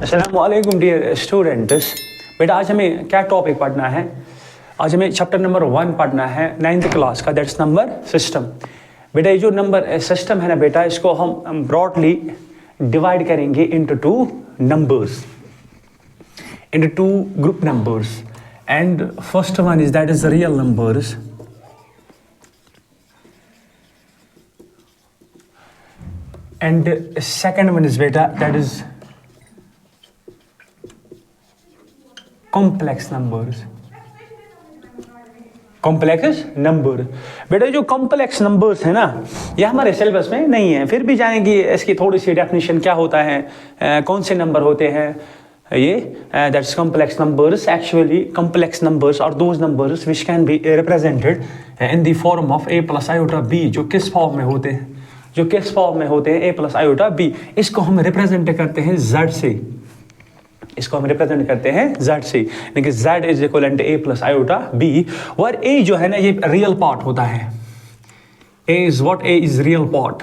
अस्सलामुअलैकुम dear students. बेटा आज हमें क्या टॉपिक पढ़ना है? आज हमें चैप्टर नंबर 1 पढ़ना है 9th क्लास का, दैट्स नंबर सिस्टम। बेटा ये जो नंबर सिस्टम है ना बेटा, इसको हम ब्रॉडली डिवाइड करेंगे into two numbers, into two group numbers. And first one is that is real numbers, and second one is beta that is complex numbers, complex number. बेटा जो कॉम्प्लेक्स नंबर्स है ना, ये हमारे सिलेबस में नहीं है, फिर भी जानेंगे इसकी थोड़ी सी डेफिनेशन क्या होता है, कौन से नंबर होते हैं ये। That's complex numbers. Actually complex numbers और those numbers which can be represented in the form of a plus iota b, जो किस फॉर्म में होते हैं, जो किस फॉर्म में होते हैं a प्लस आयोटा b। इसको हम रिप्रेजेंट करते हैं z से, इसको हम रिप्रेजेंट करते हैं z से, यानी कि z is equal to a plus iota b। और a जो है ना ये रियल पार्ट होता है, a is what, a is real part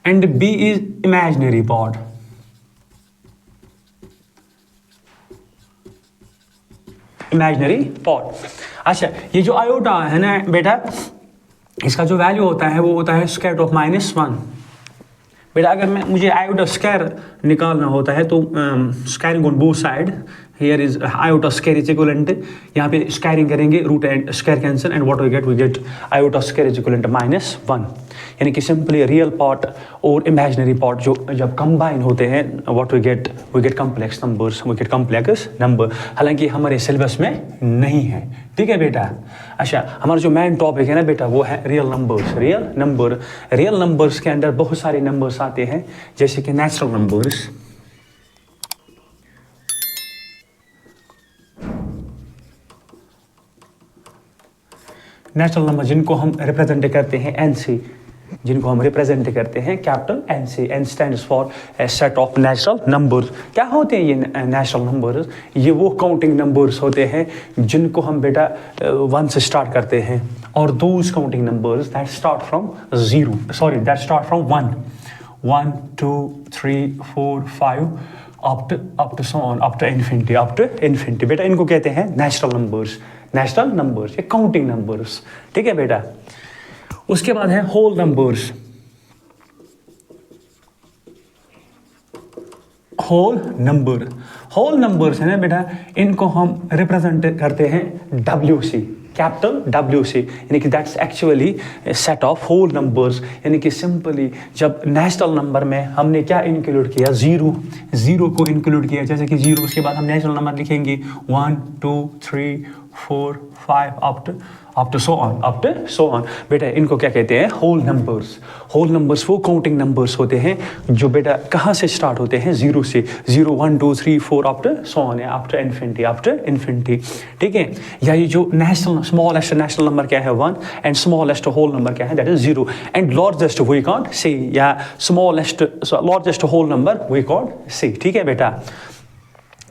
and b is imaginary part. Imaginary part. अच्छा, ये जो आयोटा है ना बेटा, इसका जो वैल्यू होता है वो होता है स्क्वायर रूट ऑफ -1। बेटा अगर मुझे आयोटा स्क्वायर निकालना होता है तो squaring on both side, here is iota square is equal to, यहाँ पे स्क्वायरिंग करेंगे, root and square cancel and what we get iota square is equal to -1। यानी कि सिंपली रियल पार्ट और इमेजिनरी पार्ट जो जब कंबाइन होते हैं what we get complex numbers, we get complex number. हालांकि हमारे सिलेबस में नहीं है, ठीक है बेटा। अच्छा, हमारा जो मेन टॉपिक है ना बेटा वो है real numbers. Real number, real numbers के अंदर बहुत सारे नंबर्स आते हैं, जैसे कि नेचुरल नंबर्स, नेचुरल नंबर जिनको हम रिप्रेजेंट करते हैं एन से, जिनको हम रिप्रेजेंट करते हैं कैपिटल एन से। N stands for set of natural numbers. क्या होते हैं ये नेचुरल नंबर्स? ये वो काउंटिंग नंबर्स होते हैं जिनको हम बेटा 1 से स्टार्ट करते हैं, और those counting numbers that start from 0, sorry that start from 1 2 3 4 5 up to so on, up to infinity। बेटा इनको कहते हैं नेचुरल नंबर्स, नेचुरल नंबर्स, ये काउंटिंग नंबर्स, ठीक है बेटा। उसके बाद है होल नंबर्स। होल नंबर्स है ना बेटा, इनको हम रिप्रेजेंट करते हैं W से, कैपिटल W से, यानी कि that's actually set of whole numbers. यानी कि सिंपली जब नेचुरल नंबर में हमने क्या इंक्लूड किया, जीरो को इंक्लूड किया, जैसे कि 0, उसके बाद हम नेचुरल नंबर लिखेंगे 1 2 3 4 5 up to so on। बेटा इनको क्या कहते हैं, होल नंबर्स। होल नंबर्स वो काउंटिंग नंबर्स होते हैं जो बेटा कहाँ से स्टार्ट होते हैं, 0 से, 0 1 2 3 4 up to so on, up to infinity, ठीक है। या ये जो नेशनल स्मॉलेस्ट नेशनल नंबर क्या है 1, एंड स्मॉलेस्ट होल नंबर क्या है, that is 0, and largest we can't say, या smallest largest whole number we can't say, ठीक है बेटा।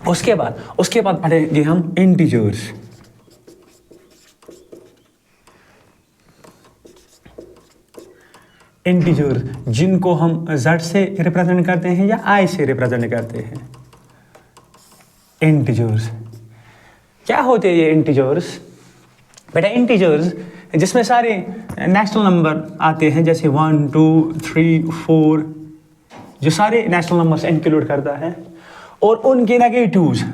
उसके बाद पढ़ेंगे हम इंटीजर्स। इंटीजर जिनको हम z से रिप्रेजेंट करते हैं या i से रिप्रेजेंट करते हैं। इंटीजर्स क्या होते हैं ये इंटीजर्स? बेटा इंटीजर्स जिसमें सारे नेचुरल नंबर आते हैं, जैसे 1 2 3 4, जो सारे नेचुरल नंबर्स इंक्लूड करता है, और उनके नेगेटिव्स।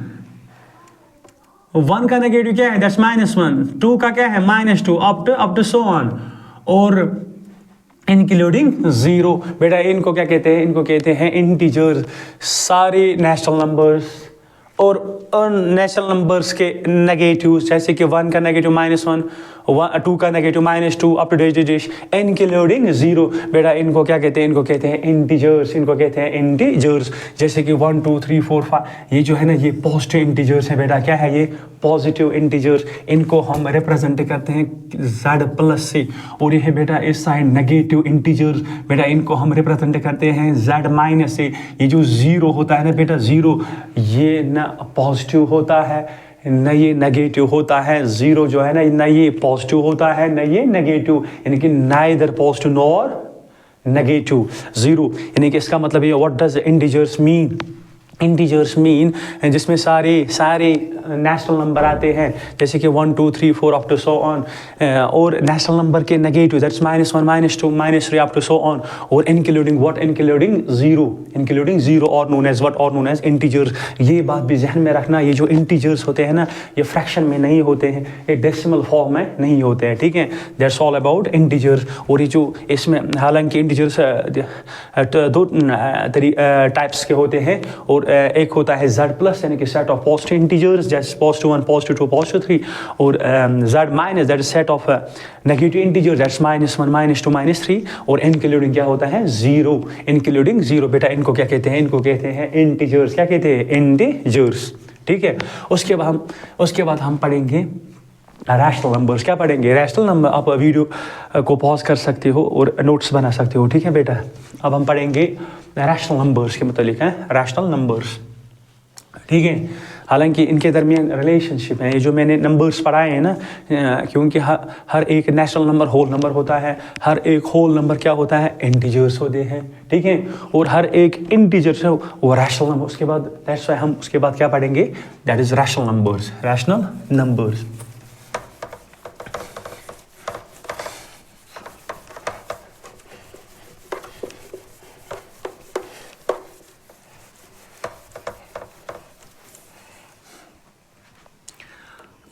1 का नेगेटिव क्या है, दैट्स -1, 2 का क्या है -2, अप टू सो ऑन, और इंक्लूडिंग 0। बेटा इनको क्या कहते हैं, इनको कहते हैं इंटीजर्स। सारे नेचुरल नंबर्स और नेचुरल नंबर्स के नेगेटिव्स, जैसे कि 1 का नेगेटिव -1, 2 का negative -2, up to this including 0। बेटा इनको क्या कहते हैं, इनको कहते हैं इंटीजर्स, इनको कहते हैं इंटीजर्स। जैसे कि 1 2 3 4 5, ये जो है ना ये पॉजिटिव इंटीजर्स है बेटा। क्या है ये, पॉजिटिव इंटीजर्स। इनको हम रिप्रेजेंट करते हैं z प्लस से, और ये है बेटा इस साइड नेगेटिव इंटीजर्स। बेटा इनको हम रिप्रेजेंट करते हैं z माइनस से। ये जो 0 होता है ना बेटा, 0 ये ना पॉजिटिव होता है न ये नेगेटिव होता है। 0 जो है ना, न ये पॉजिटिव होता है न ये नेगेटिव, यानी कि नाइदर पॉजिटिव नॉर नेगेटिव 0, यानी कि इसका मतलब ये what does integers mean, integers mean जिसमें सारे नेशनल नंबर आते हैं, जैसे कि 1 2 3 4 अप टू सो ऑन, और नेशनल नंबर के negative that's -1 -2 -3 up to so on, और इंक्लूडिंग व्हाट, इंक्लूडिंग जीरो और नोन एज व्हाट, और नोन एज इंटीजर्स। ये बात भी जहन में रखना, ये जो इंटीजर्स होते हैं ना, ये फ्रैक्शन में नहीं होते हैं, ये डेसिमल फॉर्म में नहीं होते हैं, ठीक है। That's all about integers. और ये जो इसमें हालांकि इंटीजर्स दो टाइप्स के होते हैं, और एक होता है z प्लस यानी कि सेट ऑफ पॉजिटिव इंटीजर्स जैसे +1 +2 +3, और z minus that is set of negative integers that's -1 -2 -3, और इंक्लूडिंग क्या होता है 0, इंक्लूडिंग 0। बेटा इनको क्या कहते हैं, इनको कहते हैं इंटीजर्स। क्या कहते हैं, इंटीजर्स, ठीक है। उसके बाद हम पढ़ेंगे रैशनल नंबर्स। क्या पढ़ेंगे, रैशनल नंबर। आप वीडियो को पॉज कर सकते हो और नोट्स बना सकते हो, ठीक है बेटा। अब हम पढ़ेंगे रैशनल नंबर्स के मतलब है, रैशनल नंबर्स, ठीक है। हालांकि इनके दरमियान रिलेशनशिप है, ये जो मैंने नंबर्स पढ़ाए हैं ना, क्योंकि हर एक नेशनल नंबर होल नंबर होता है, हर एक होल नंबर क्या होता है, इंटीजर्स होते हैं, ठीक है। और हर एक इंटीजर से वो रैशनल नंबर। उसके बाद दैट्स व्हाई हम उसके बाद क्या पढ़ेंगे, that is rational numbers, rational numbers.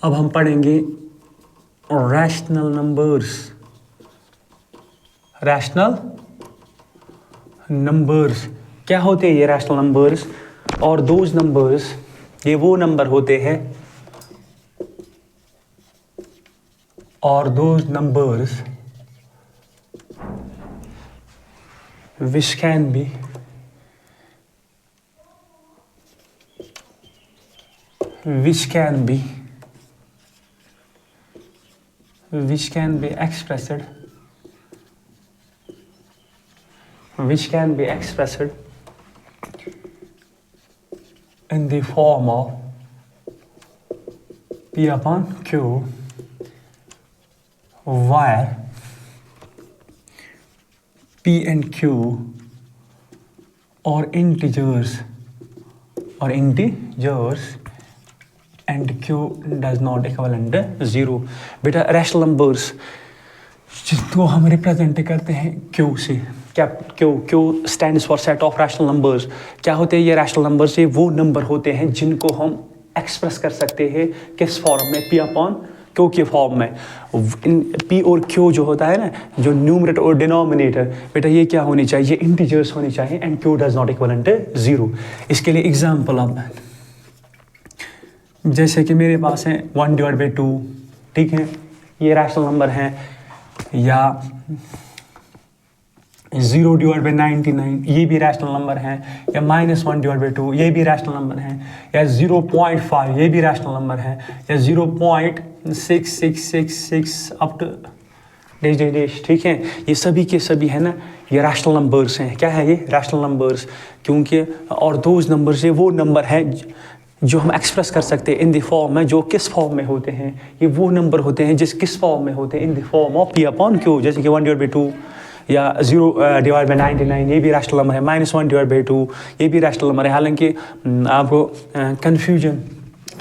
अब हम पढ़ेंगे रैशनल नंबर्स। रैशनल नंबर्स क्या होते हैं, ये रैशनल नंबर्स और दोज नंबर्स, ये वो नंबर होते हैं, और those numbers which can be expressed in the form of P upon Q, where P and Q are integers and Q does not equivalent 0। बेटा रैशनल नंबर्स जिनको हम represent करते हैं Q से, क्या Q stands for set of rational numbers. क्या होते हैं ये रैशनल नंबर्स, ये वो नंबर होते हैं जिनको हम एक्सप्रेस कर सकते हैं किस फॉर्म में, P अपॉन Q के फॉर्म में। P और Q जो होता है ना, जो न्यूमरेटर और डिनोमिनेटर, बेटा ये क्या होनी चाहिए, इंटीजर्स होनी चाहिए, and Q does not equivalent 0। इसके लिए एग्जाम्पल अब जैसे कि मेरे पास है 1/2, ठीक है, ये रैशनल नंबर है, या 0/99 ये भी रैशनल नंबर है, या -1/2 ये भी रैशनल नंबर है, या 0.5 ये भी रैशनल नंबर है, या 0.6666 अप टू डेश, ठीक है। ये सभी के सभी है ना, ये रैशनल नंबर्स हैं। क्या है ये, रैशनल नंबर्स। क्योंकि और दोज नंबर्स ये वो नंबर है जो हम एक्सप्रेस कर सकते हैं इन द फॉर्म में, जो किस फॉर्म में होते हैं, ये वो नंबर होते हैं जिस किस फॉर्म में होते हैं, इन the form of P upon Q। जैसे कि 1/2 या 0/99 ये भी रैशनल नंबर है, -1/2 ये भी रैशनल नंबर है। हालांकि आपको कन्फ्यूजन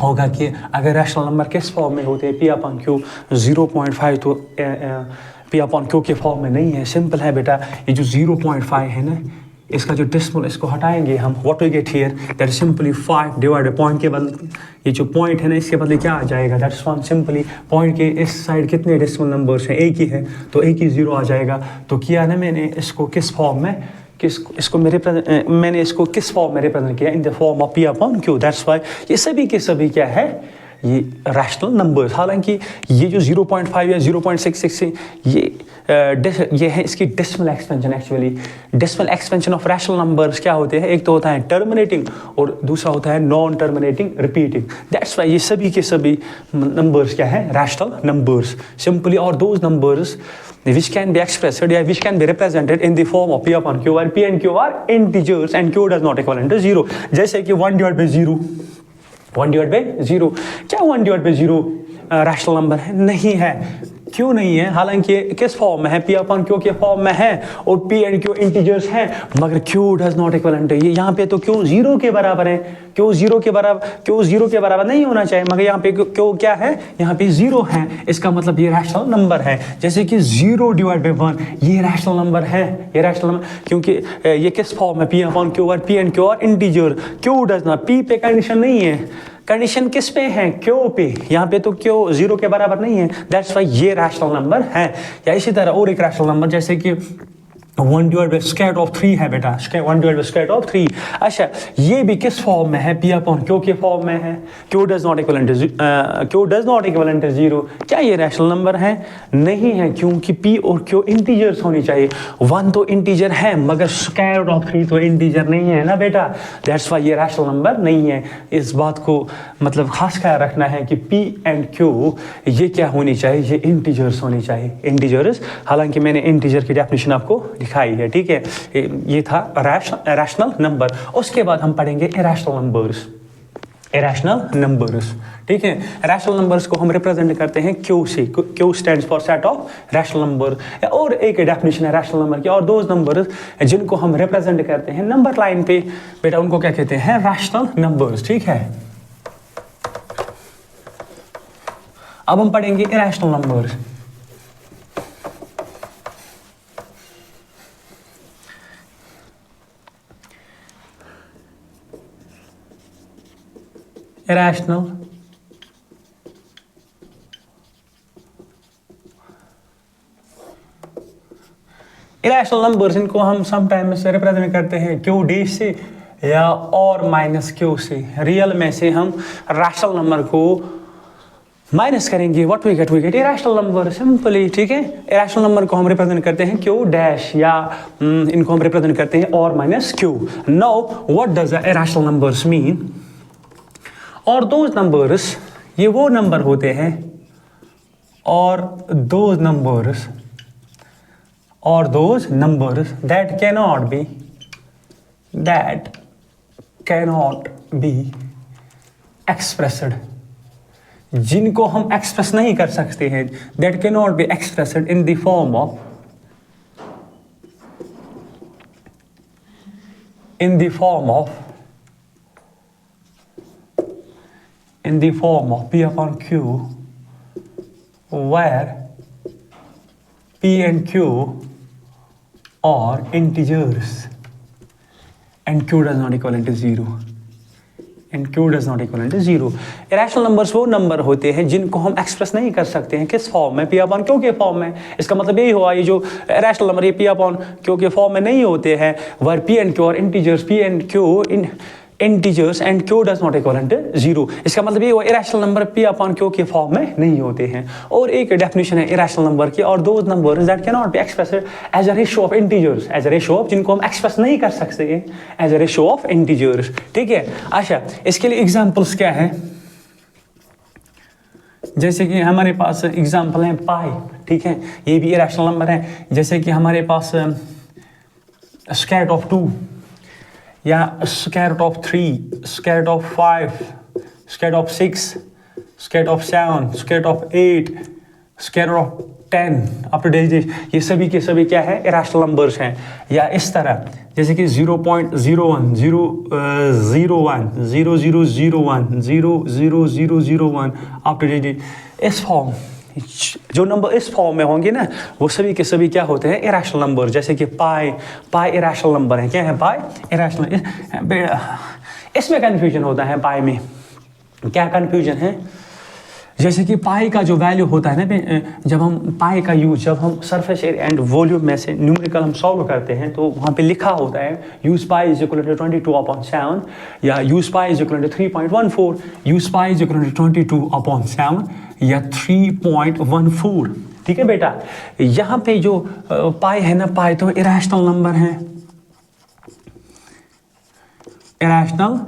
होगा कि अगर रैशनल नंबर किस फॉर्म में होते हैं, P अपॉन Q, 0.5 तो P अपॉन Q के फॉर्म में नहीं है। सिंपल है बेटा, ये जो 0.5 है ना, इसका जो डेसिमल इसको हटाएंगे हम, what we get here, that is simply 5 divided point के बदले, ये जो पॉइंट है ना इसके बदले क्या आ जाएगा, दैट इज 1। सिंपली पॉइंट के इस साइड कितने डेसिमल नंबर्स हैं, एक ही है, तो एक ही 0 आ जाएगा। तो किया ना मैंने इसको किस फॉर्म में, मैंने इसको किस फॉर्म में रिप्रेजेंट किया, इन the form of P upon Q। That's why ये सभी के सभी क्या है, ये रैशनल नंबर्स। हालांकि ये जो 0.5 या 0.66 है, ये है इसकी decimal expansion. Actually decimal expansion of rational numbers क्या होते हैं, एक तो होता है टर्मिनेटिंग और दूसरा होता है non terminating repeating. That's why ये सभी के सभी नंबर्स क्या है, रैशनल नंबर्स सिंपली। और those numbers which can be expressed या which can be represented in the form of P upon Q, where P and Q are integers and Q does not equal to 0। जैसे कि 1/0, 1/0 क्या 1/0 rational number है, नहीं है। क्यों नहीं है, हालांकि किस फॉर्म में है, पी अपॉन क्यू के फॉर्म में है और पी एंड क्यू इंटीजर्स हैं, मगर क्यू डज नॉट इक्वलेंट है। यहाँ पे तो क्यू जीरो के बराबर है, क्यू जीरो के बराबर नहीं होना चाहिए, मगर यहाँ पे क्यू क्या है, यहाँ पे जीरो है, इसका मतलब ये रैशनल नंबर है। जैसे कि 0 डिवाइड बाई 1 ये रैशनल नंबर है, ये रैशनल नंबर, क्योंकि ये किस फॉर्म है, पी अपॉन क्यू और पी एंड क्यू और integer. Q does not, P पे कंडीशन नहीं है, कंडीशन किस पे है, क्यू पे, यहाँ पे तो क्यू जीरो के बराबर नहीं है, दैट्स वाई ये रैशनल नंबर है। या इसी तरह और एक रैशनल नंबर जैसे कि 1 divide by square root of 3 है बेटा, 1 divide by square root of 3। अच्छा, ये भी किस फॉर्म में है, पी अपॉन क्यू के फॉर्म में है, Q does not equivalent to 0। क्या ये रैशनल नंबर है, नहीं है, क्योंकि पी और क्यू इंटीजर्स होनी चाहिए। 1 तो इंटीजर है मगर स्क्वायर रूट ऑफ 3 तो इंटीजर नहीं है ना बेटा, दैट्स वाई ये रैशनल नंबर नहीं है। इस बात को मतलब खास ख्याल रखना है कि पी एंड क्यू ये क्या होनी चाहिए, ये इंटीजर्स होनी चाहिए, इंटीजर्स। हालांकि मैंने इंटीजर की डेफिनेशन आपको दिखाई है, ठीक है। ये था रैशनल नंबर। उसके बाद हम पढ़ेंगे इरेशनल नंबर्स, इरेशनल नंबर्स, ठीक है। रैशनल नंबर्स को हम रिप्रेजेंट करते हैं क्यू से, Q stands for set of rational number. और एक डेफिनेशन है रैशनल नंबर की, और दो नंबर्स जिनको हम रिप्रेजेंट करते हैं नंबर लाइन पे बेटा, उनको क्या कहते हैं, रैशनल नंबर्स, ठीक है। अब हम पढ़ेंगे इरेशनल नंबर्स। इरेशनल नंबर्स, इनको हम समटाइम्स रिप्रेजेंट करते हैं क्यू डी से या और माइनस क्यू से। रियल में से हम रैशनल नंबर को माइनस करेंगे, what we get irrational number, simply, ठीक है। इरेशनल नंबर को हम रिप्रेजेंट करते हैं क्यू डैश, या इनको हम रिप्रेजेंट करते हैं और minus Q. Now what does the irrational numbers mean? और दोज नंबर्स, ये वो नंबर होते हैं, और those numbers that cannot be expressed, जिनको हम एक्सप्रेस नहीं कर सकते हैं, that cannot be expressed in the form of P upon Q, where P and Q are integers and Q does not equal to 0. Irrational numbers वो number होते हैं जिनको हम एक्सप्रेस नहीं कर सकते हैं, किस फॉर्म में, P upon Q के फॉर्म में। इसका मतलब यही हुआ, ये जो इरेशनल नंबर ये P upon Q के फॉर्म में नहीं होते हैं, where P and Q are integers and Q does not equal to 0। इसका मतलब ये हुआ irrational number P upon Q के फॉर्म में नहीं होते हैं। और एक डेफिनेशन है इरेशनल नंबर की, और those numbers that can not be expressed as a ratio of integers, as a ratio of, जिनको हम एक्सप्रेस नहीं कर सकते हैं as a ratio of integers, ठीक है। अच्छा, इसके लिए एग्जांपल्स क्या है, जैसे कि हमारे पास एग्जांपल है पाई, ठीक है, ये भी इरेशनल नंबर है। जैसे कि हमारे पास स्क्वायर रूट ऑफ 2 या square root of 3, square root of 5, square root of 6, square root of 7, square root of 8, square root of 10 up to date, ये सभी के सभी क्या है, इरेशनल नंबर्स हैं। या इस तरह जैसे कि 0.01, 0.001, 0.0001 अप टू डेट, इस फॉर्म, जो नंबर इस फॉर्म में होंगे ना, वो सभी के सभी क्या होते हैं, इरेशनल नंबर। जैसे कि पाई इरेशनल नंबर है, क्या है, पाई इरेशनल। इसमें कंफ्यूजन होता है, पाई में क्या कंफ्यूजन है, जैसे कि पाई का जो वैल्यू होता है ना, जब हम पाई का यूज, जब हम सरफेस एरिया एंड वॉल्यूम में से न्यूमेरिकल हम सॉल्व करते हैं, तो वहाँ पे लिखा होता है use pi is equal to 22/7, या use pi is equal to 3.14, use pi is equal to 22/7 या 3.14, ठीक है बेटा। यहाँ पे जो पाई है ना, पाई तो इरेशनल नंबर है, इरेशनल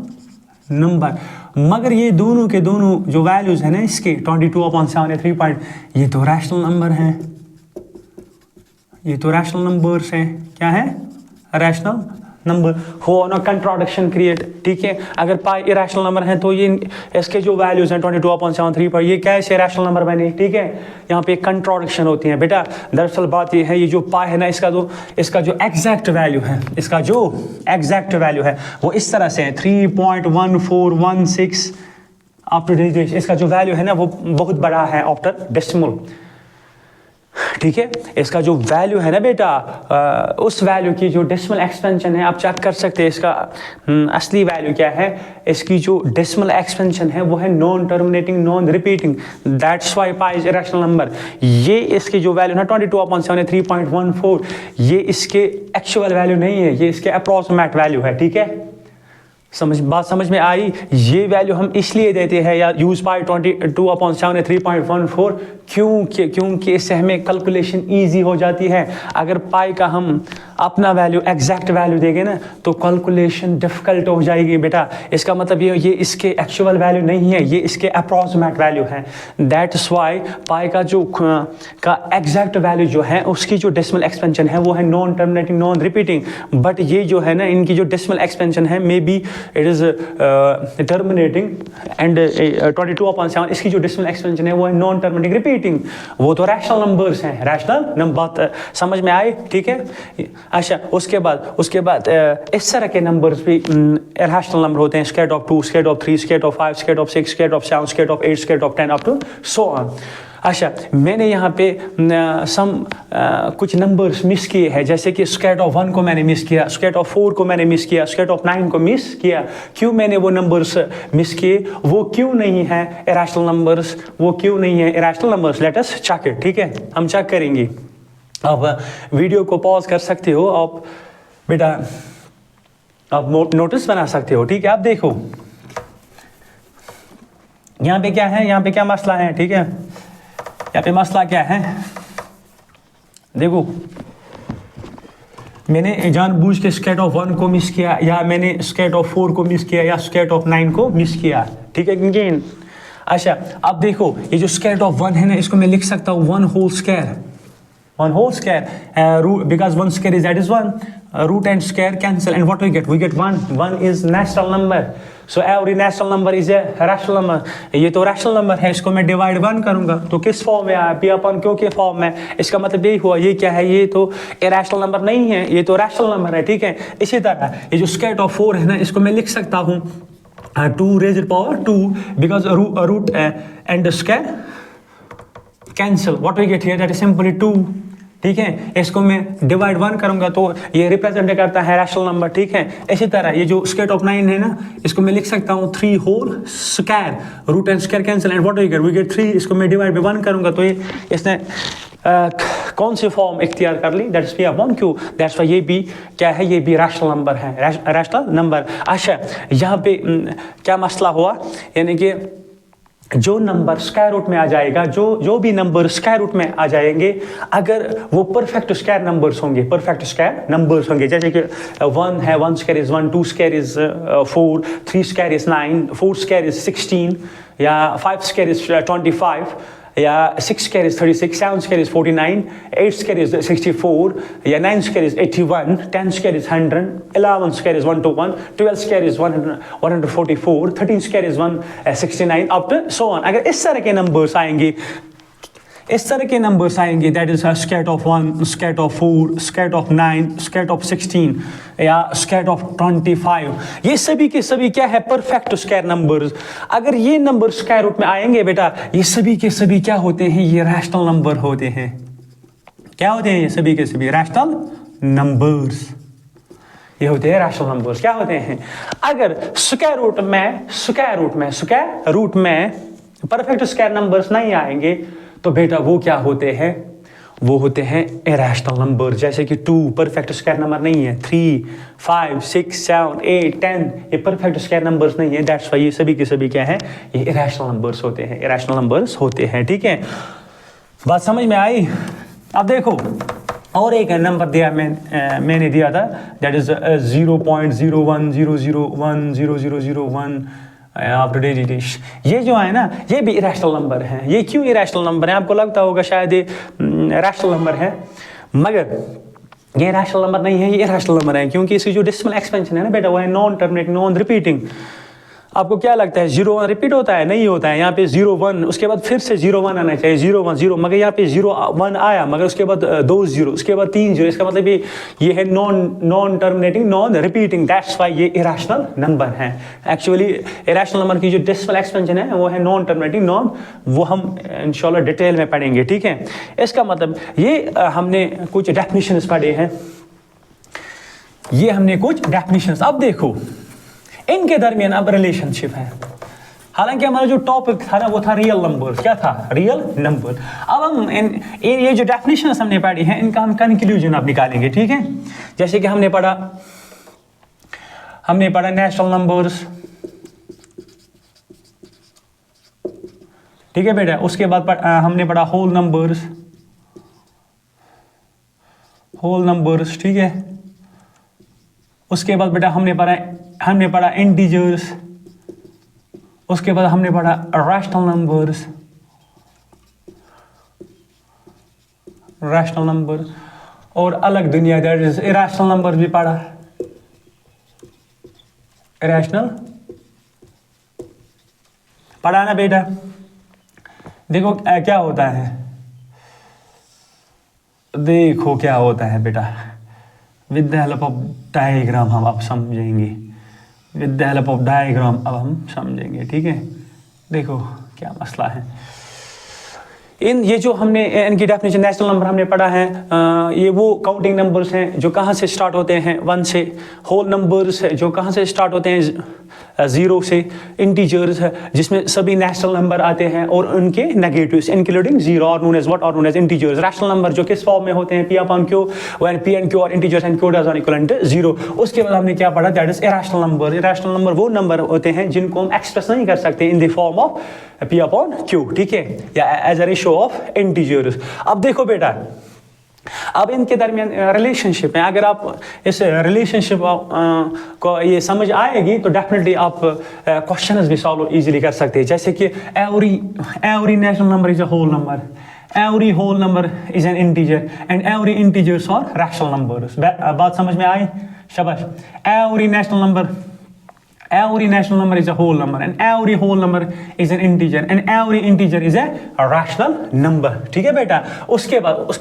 नंबर, मगर ये दोनों के दोनों जो वैल्यूज है ना इसके 22/7 या 3 ये तो रैशनल नंबर हैं, ये तो रैशनल नंबर्स हैं, क्या है, रैशनल नंबर हो ना कंट्राडिक्शन क्रिएट, ठीक है। अगर पाई इरेशनल नंबर है तो ये इसके जो वैल्यूज हैं 22/73 पर, ये कैसे इरेशनल नंबर बने, ठीक है। यहाँ पे कंट्राडिक्शन होती है बेटा। दरअसल बात ये है, ये जो पाई है ना, इसका जो एग्जैक्ट वैल्यू है, इसका जो एग्जैक्ट वैल्यू है वो इस तरह से है 3.1416 आफ्टर, इसका जो वैल्यू है ना वो बहुत बड़ा है आफ्टर डेसिमल, ठीक है। इसका जो वैल्यू है ना बेटा, उस वैल्यू की जो डेसिमल एक्सपेंशन है, आप चेक कर सकते हैं इसका असली वैल्यू क्या है। इसकी जो डेसिमल एक्सपेंशन है वो है non terminating non repeating, that's why pi is irrational number. ये इसकी जो वैल्यू ना 22/7 3.14, ये इसके एक्चुअल वैल्यू नहीं है, ये इसके अप्रॉक्सिमेट वैल्यू है, ठीक है। बात समझ में आई। ये वैल्यू हम इसलिए देते हैं या यूज पाई 22/7 3.14 क्योंकि इससे हमें कैलकुलेशन इजी हो जाती है। अगर पाई का हम अपना वैल्यू एग्जैक्ट वैल्यू देंगे ना तो कैलकुलेशन डिफिकल्ट हो जाएगी बेटा। इसका मतलब ये इसके एक्चुअल वैल्यू नहीं है, ये इसके अप्रॉक्सिमेट वैल्यू है। दैट्स वाई पाई का जो का एग्जैक्ट वैल्यू जो है उसकी जो डेसिमल एक्सपेंशन है वो है non terminating non repeating, but ये जो है ना इनकी जो डेसिमल एक्सपेंशन है may be it is terminating and 22/7 इसकी जो डेसिमल एक्सपेंशन है वो है नॉन टर्मिनेटिंग रिपीटिंग। वो तो रैशनल नंबर्स हैं, रैशनल नंबर। बात समझ में आई, ठीक है। अच्छा, उसके बाद इस तरह के नंबर्स भी इरेशनल नंबर होते हैं, square of 2, square of 3, square of 5, square of 6, square of 7, square of 8, square of 10 up to so on. अच्छा, मैंने यहाँ पे कुछ नंबर्स मिस किए हैं, जैसे कि स्क्वायर ऑफ 1 को मैंने मिस किया, स्क्वायर ऑफ 4 को मैंने मिस किया, स्क्वायर ऑफ 9 को मिस किया। क्यों मैंने वो नंबर्स मिस किए, वो क्यों नहीं है इरेशनल नंबर्स, वो क्यों नहीं है irrational numbers, let us check it, ठीक है। हम चेक करेंगे। आप वीडियो को पॉज कर सकते हो, आप बेटा आप नोटिस बना सकते हो, ठीक है। आप देखो यहाँ पे क्या है, यहाँ पे क्या मसला है, ठीक है। यहाँ पे मसला क्या है, देखो मैंने जानबूझ के स्क्वायर ऑफ 1 को मिस किया, या मैंने स्क्वायर ऑफ 4 को मिस किया, या स्क्वायर ऑफ 9 को मिस किया, ठीक है। अगेन अच्छा, अब देखो ये जो स्क्वायर ऑफ 1 है ना, इसको मैं लिख सकता हूँ 1 whole square, 1 whole square, because 1 square is that is 1, root and square cancel, and what we get 1. 1 is natural number, so every natural number is a rational number. ये तो rational number है, इसको मैं divide 1 करूँगा तो किस form में आया, p अपन क्यों के फॉर्म में। इसका मतलब यही हुआ, ये क्या है, ये तो irrational number नहीं है, ये तो rational number है, ठीक है। इसी तरह ये जो square of 4 है ना, इसको मैं लिख सकता हूँ 2 raised power 2, because root and square cancel, what we get here that is simply 2, ठीक है। इसको मैं डिवाइड 1 करूंगा तो ये रिप्रेजेंट करता है रैशनल नंबर, ठीक है। इसी तरह ये जो स्क्वायर ऑफ 9 है ना, इसको मैं लिख सकता हूँ 3 whole square, root and square cancel, and what we get 3। इसको मैं डिवाइड बाय 1 करूंगा तो ये इसने कौन सी फॉर्म इख्तियार कर ली, दैट्स p/q। दैट्स व्हाई ये भी क्या है, ये भी रैशनल नंबर है, रैशनल नंबर। अच्छा, यहाँ पे क्या मसला हुआ, यानी कि जो नंबर स्क्वायर रूट में आ जाएगा, जो भी नंबर स्क्वायर रूट में आ जाएंगे, अगर वो परफेक्ट स्क्वायर नंबर्स होंगे, परफेक्ट स्क्वायर नंबर्स होंगे, जैसे कि 1 है, 1 square is 1, 2 square is 4, 3 square is 9, 4 square is 16, या 5 स्क्वायर इज 25, या 6 square is 36, 7 square is 49, 8 square is 64, या 9 square is 81, 10 square is 100, 11 square is 121, 12 square is 144, 13 square is 169 up to so on. अगर इस तरह के नंबर्स आएंगे, that is square of 1, square of 4, square of 9, square of 16, या square of 25, ये सभी के सभी क्या है, परफेक्ट स्क्वायर नंबर्स। अगर ये नंबर स्क्वायर रूट में आएंगे बेटा, ये सभी के सभी क्या होते हैं, ये रैशनल नंबर होते हैं। क्या होते हैं ये सभी के सभी रैशनल नंबर्स, ये होते हैं रैशनल नंबर्स। क्या होते हैं, अगर स्क्वायर रूट में परफेक्ट स्क्वायर नंबर्स नहीं आएंगे तो बेटा वो क्या होते हैं, वो होते हैं इरेशनल नंबर। जैसे कि 2 परफेक्ट स्क्वायर नंबर नहीं है, 3, 5, 6, 7, 8, 10 ये परफेक्ट स्क्वायर नंबर्स नहीं है। दैट्स व्हाई ये सभी के सभी क्या है, ये इरेशनल नंबर्स होते हैं, इरेशनल नंबर्स होते हैं, ठीक है। बात समझ में आई। अब देखो और एक नंबर दिया मैंने दिया था, दैट इज 0.01001001001 आफ्टर डेजिटेश। ये जो है ना, ये भी इरेशनल नंबर है। ये क्यों इरेशनल नंबर है, आपको लगता होगा शायद ये रैशनल नंबर है, मगर ये रैशनल नंबर नहीं है, ये इरेशनल नंबर है, क्योंकि इसकी जो डेसिमल एक्सपेंशन है ना बेटा वो है नॉन टर्मिनेटिंग नॉन रिपीटिंग। आपको क्या लगता है 0 1 रिपीट होता है? नहीं होता है। यहाँ पे 0 1 उसके बाद फिर से 0 1 आना चाहिए, 0 1 0, मगर यहाँ पे 0 1 आया, मगर उसके बाद 2 0, उसके बाद 3 0। इसका मतलब ये है non terminating non repeating, that's why ये इरेशनल नंबर है। एक्चुअली इरेशनल नंबर की जो डेसिमल एक्सपेंशन है वो है नॉन टर्मिनेटिंग नॉन, वो हम इंशाल्लाह डिटेल में पढ़ेंगे, ठीक है। इसका मतलब ये हमने कुछ डेफिनेशंस पढ़े हैं, ये हमने कुछ डेफिनेशंस। अब देखो इनके दरमियान अब रिलेशनशिप है। हालांकि हमारा जो टॉपिक था ना वो था रियल नंबर, क्या था? Real number. अब हम ये जो डेफिनेशंस हमने पढ़ी हैं इनका हम कंक्लूजन अब निकालेंगे, ठीक है। जैसे कि हमने पढ़ा नेचुरल नंबर्स, ठीक है बेटा। उसके बाद हमने पढ़ा होल नंबर्स, ठीक है। उसके बाद बेटा हमने पढ़ा इंटीजर्स, उसके बाद हमने पढ़ा रैशनल नंबर और अलग दुनिया, दैट इज इरेशनल नंबर भी पढ़ा, इरेशनल पढ़ा ना बेटा। देखो क्या होता है, देखो क्या होता है बेटा, with the help of diagram हम अब समझेंगे, with the help of diagram अब हम समझेंगे, ठीक है। देखो क्या मसला है। ये जो हमने इनकी डेफिनेशन नेचुरल नंबर हमने पढ़ा है, ये वो काउंटिंग नंबर्स हैं जो कहाँ से स्टार्ट होते हैं 1 से, होल नंबर्स है जो कहाँ से स्टार्ट होते हैं 0 से, इंटीजर्स है जिसमें सभी नेचुरल नंबर आते हैं और उनके नेगेटिव्स इंक्लूडिंग 0 और नोन एज व्हाट और known as integers. Rational number जो किस फॉर्म में होते हैं P upon Q, when P and Q और integers and Q does not equal to 0। उसके बाद हमने क्या पढ़ा, that is irrational number. Irrational number वो नंबर होते हैं जिनको हम एक्सप्रेस नहीं कर सकते in the form of P upon Q, ठीक है, या as a ratio of integers. अब देखो बेटा, अब इनके दरमियान रिलेशनशिप है। अगर आप इस रिलेशनशिप को ये समझ आएगी तो डेफिनेटली आप क्वेश्चंस भी सॉल्व इजीली कर सकते हैं। जैसे कि every natural number is a whole number, every whole number is an integer and every integers are rational numbers। बात समझ में आई? शाबाश। every natural number is a whole number and every whole number is an integer and every integer is a rational number, ठीक है बेटा। उसके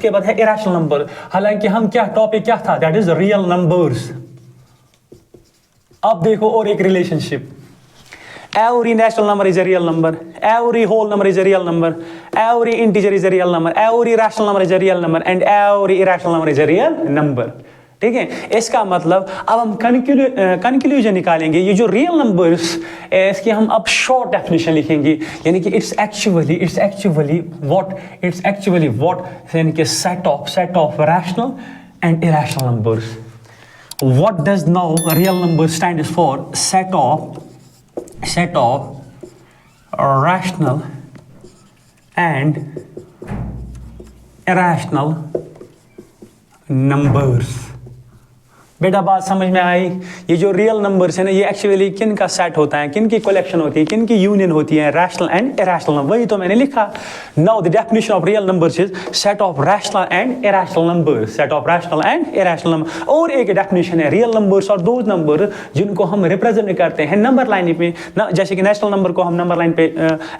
बाद है irrational number। हालांकि हम टॉपिक क्या था, that is real numbers। अब देखो और एक relationship, every natural number is a real number, every whole number is a real number, every integer is a real number, every rational number is a real number and every irrational number is a real number, ठीक है। इसका मतलब अब हम conclusion निकालेंगे। ये जो real numbers इसकी हम अब शॉर्ट डेफिनेशन लिखेंगे, यानी कि इट्स एक्चुअली व्हाट यानी कि set of rational and irrational numbers. What does now real number stand for? set of rational and irrational numbers। बेटा बात समझ में आई? ये जो रियल नंबर्स है ना ये एक्चुअली किन का सेट होता है, किन की कलेक्शन होती है, किन की यूनियन होती है, रैशनल एंड इरेशनल नंबर। वही तो मैंने लिखा। Now the definition of real numbers is set of rational and irrational numbers, set of rational and irrational number. और एक डेफिनेशन है रियल नंबर्स और दोज नंबर जिनको हम रिप्रेजेंट करते हैं नंबर लाइन पे ना, जैसे कि नेचुरल नंबर को हम नंबर लाइन पे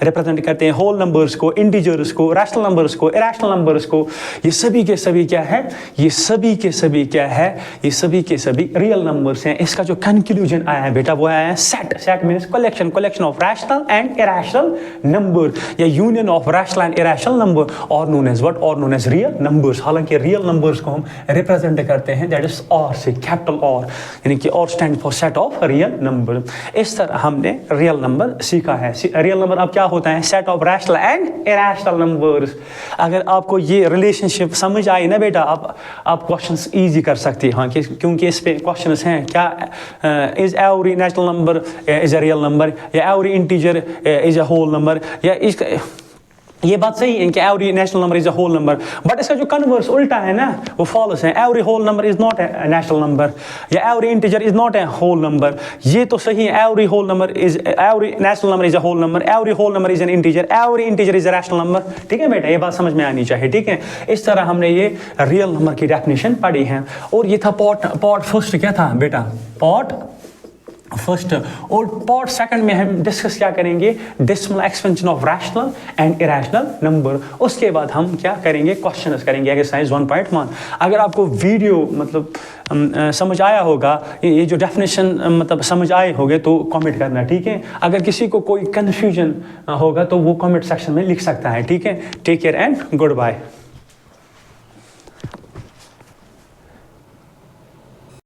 रिप्रेजेंट करते हैं, होल नंबर्स को, इंटीजर्स को, रैशनल नंबर्स को, इरेशनल नंबर्स को। ये सभी के सभी क्या है, ये सभी के सभी क्या है, ये सभी के सभी रियल नंबर्स हैं। इसका जो कंक्लूजन आया है बेटा वो आया है set means collection of rational and irrational number या union of rational and irrational number और नोन एज व्हाट और नोन एज रियल नंबर्स। हालांकि रियल नंबर्स को हम रिप्रेजेंट करते हैं दैट इज और से, कैपिटल और, यानी कि और stand for set of real number. इस तरह हमने रियल नंबर सीखा है। रियल नंबर अब क्या होता है, set of rational and irrational numbers. अगर आपको ये रिलेशनशिप समझ आई ना बेटा, आप क्वेश्चंस इजी कर सकते हैं। हाँ, क्योंकि इस पे क्वेश्चंस हैं क्या, is every natural number is a real number या every integer is a whole number, या ये बात सही है कि every natural number is a whole number, but इसका जो कन्वर्स उल्टा है ना वो फॉल्स है। Every whole number is not a natural number, या every integer is not a whole number. ये तो सही है, every whole number is, every natural number is a whole number, every whole number is an integer, every integer is a rational number. ठीक है बेटा, ये बात समझ में आनी चाहिए। ठीक है, इस तरह हमने ये रियल नंबर की डेफिनेशन पढ़ी है। और ये था पॉट फर्स्ट क्या था बेटा, पॉट फर्स्ट। और पार्ट सेकंड में हम डिस्कस क्या करेंगे, decimal expansion of rational and irrational number. उसके बाद हम क्या करेंगे, क्वेश्चंस करेंगे एक्सरसाइज 1.1। अगर आपको वीडियो मतलब समझ आया होगा, ये जो डेफिनेशन मतलब समझ आए होंगे तो कमेंट करना। ठीक है, अगर किसी को कोई कन्फ्यूजन होगा तो वो कमेंट सेक्शन में लिख सकता है। ठीक है, take care and good bye.